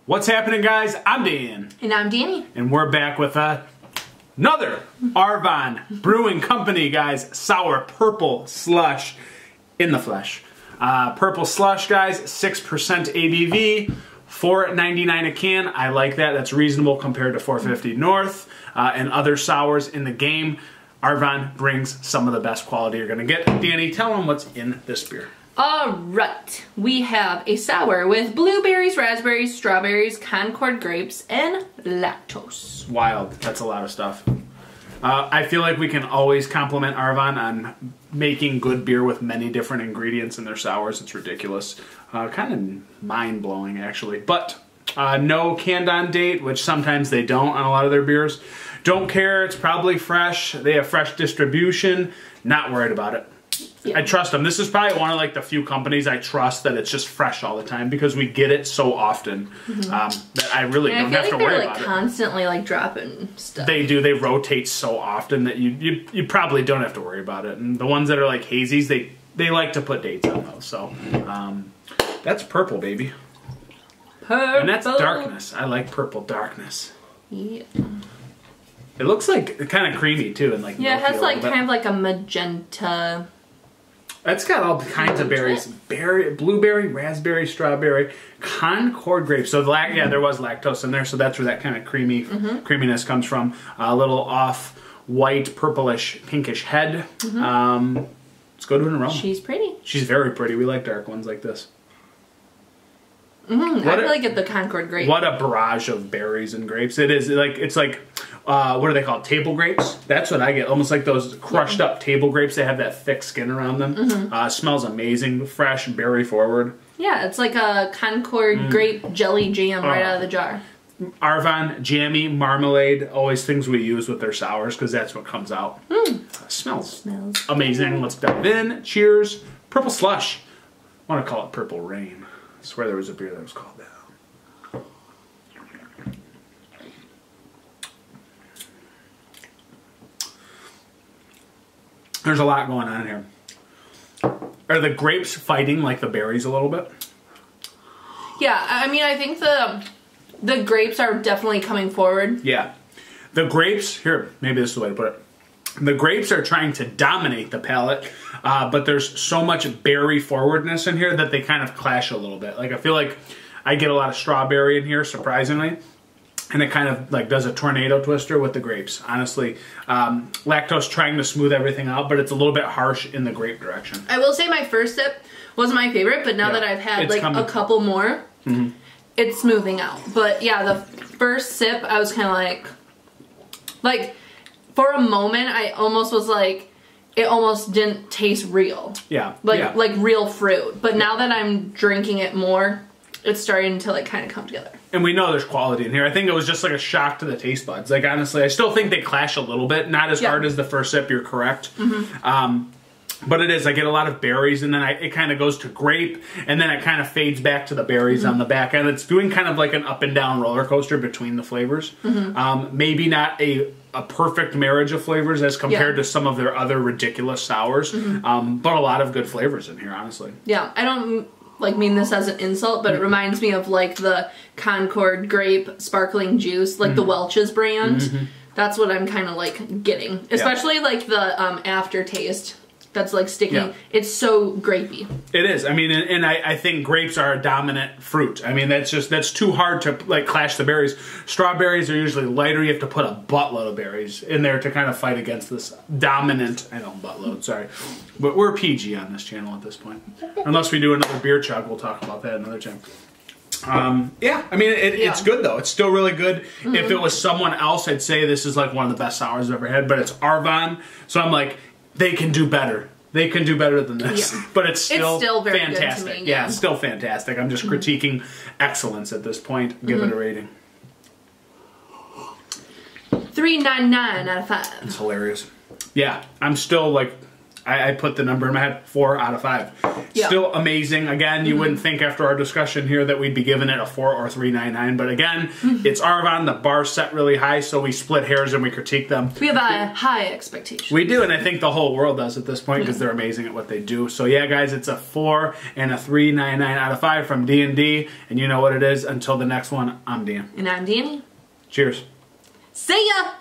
What's happening, guys? I'm Dan. And I'm Dani. And we're back with another Arvon Brewing Company, guys. Sour purple slush in the flesh. Purple slush, guys, 6% ABV, $4.99 a can. I like that. That's reasonable compared to $4.50 North and other sours in the game. Arvon brings some of the best quality you're going to get. Dani, tell them what's in this beer. Alright, we have a sour with blueberries, raspberries, strawberries, concord grapes, and lactose. Wild. That's a lot of stuff. I feel like we can always compliment Arvon on making good beer with many different ingredients in their sours. It's ridiculous. Kind of mind-blowing, actually. But no canned-on date, which sometimes they don't on a lot of their beers. Don't care. It's probably fresh. They have fresh distribution. Not worried about it. Yeah. I trust them. This is probably one of like the few companies I trust that it's just fresh all the time because we get it so often that I really don't have to worry about it. They're constantly like dropping stuff. They do. They rotate so often that you probably don't have to worry about it. And the ones that are like hazies, they like to put dates on those. So that's purple, baby. Purple. And that's darkness. I like purple darkness. Yeah. It looks like kind of creamy too, and like yeah, it has like kind of like a magenta. It's got all kinds of berries: blueberry, raspberry, strawberry, concord grape. So yeah, there was lactose in there, so that's where that kind of creaminess comes from. A little off white, purplish, pinkish head. Let's go to an aroma. She's pretty. She's very pretty. We like dark ones like this. I really get the concord grape. What a barrage of berries and grapes it is! It's like what are they called? Table grapes. That's what I get. Almost like those crushed up table grapes. They have that thick skin around them. Smells amazing, fresh, berry forward. Yeah, it's like a concord grape jelly jam right out of the jar. Arvon jammy marmalade. Always things we use with their sours because that's what comes out. Smells amazing. Let's dive in. Cheers. Purple slush. I want to call it purple rain. I swear there was a beer that was called that. There's a lot going on here. Are the grapes fighting like the berries a little bit? Yeah, I mean, I think the grapes are definitely coming forward. Yeah. The grapes, here, maybe this is the way to put it. The grapes are trying to dominate the palate, but there's so much berry forwardness in here that they kind of clash a little bit. Like, I feel like I get a lot of strawberry in here, surprisingly, and it kind of like does a tornado twister with the grapes. Honestly, lactose trying to smooth everything out, but it's a little bit harsh in the grape direction. I will say my first sip wasn't my favorite, but now that I've had like a couple more, it's smoothing out. But yeah, the first sip, I was kind of like. For a moment, I almost was like, it almost didn't taste real. Yeah. Like real fruit. But now that I'm drinking it more, it's starting to like kind of come together. And we know there's quality in here. I think it was just like a shock to the taste buds. Like honestly, I still think they clash a little bit. Not as hard as the first sip, you're correct. But it is, I get a lot of berries, and then it kind of goes to grape, and then it kind of fades back to the berries on the back end. It's doing kind of like an up and down roller coaster between the flavors. Maybe not a perfect marriage of flavors as compared to some of their other ridiculous sours, but a lot of good flavors in here, honestly. Yeah, I don't like mean this as an insult, but it reminds me of like the Concord grape sparkling juice, like the Welch's brand. That's what I'm kind of like getting, especially like the aftertaste. That's like sticky. Yeah. It's so grapey. It is. I mean, and I think grapes are a dominant fruit. I mean, that's too hard to like clash the berries. Strawberries are usually lighter. You have to put a buttload of berries in there to kind of fight against this dominant. I know, buttload. Sorry, but we're PG on this channel at this point. Unless we do another beer chug, we'll talk about that another time. Yeah, I mean, it's good though. It's still really good. If it was someone else, I'd say this is like one of the best sours I've ever had. But it's Arvon, so I'm like. They can do better. They can do better than this. Yeah. But it's still very fantastic. Good to me, yeah, it's still fantastic. I'm just critiquing excellence at this point. Give it a rating. 3.99 out of 5. It's hilarious. Yeah, I'm still like, I put the number in my head, 4 out of 5. Yeah. Still amazing. Again, you wouldn't think after our discussion here that we'd be giving it a 4 or 3.99, but again, it's Arvon. The bar's set really high, so we split hairs and we critique them. We have a high expectation. We do, and I think the whole world does at this point because they're amazing at what they do. So yeah, guys, it's a 4 and a 3.99 out of 5 from D&D, and you know what it is. Until the next one, I'm Dan. And I'm Dani. Cheers. See ya!